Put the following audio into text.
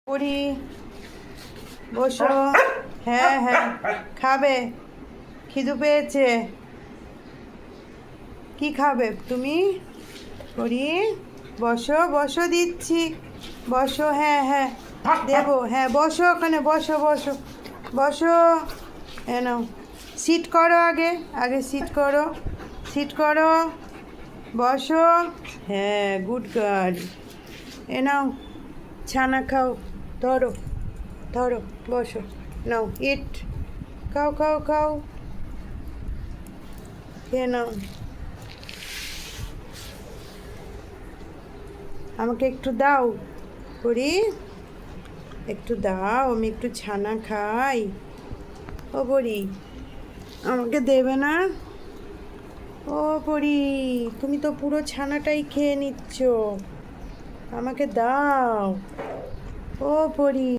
পড়ি, বসো। হ্যাঁ হ্যাঁ, খাবে। খিদু পেয়েছে। কি খাবে তুমি? পড়ি, বসো বসো, দিচ্ছি। বসো, হ্যাঁ হ্যাঁ দেবো। হ্যাঁ বসো, ওখানে বসো বসো বসো। নাও, সিট করো। আগে আগে সিট করো, সিট করো। বসো। হ্যাঁ, গুড গার্ল। নাও, ছানা খাও। ধরো ধরো, বসো। নাও, ইট। খাও খাও খাও, খেয়ে নাও। আমাকে একটু দাও পরি, একটু দাও, আমি একটু ছানা খাই। ও পরি, আমাকে দেবে না? ও পরি, তুমি তো পুরো ছানাটাই খেয়ে নিচ্ছ। আমাকে দাও ও পরি।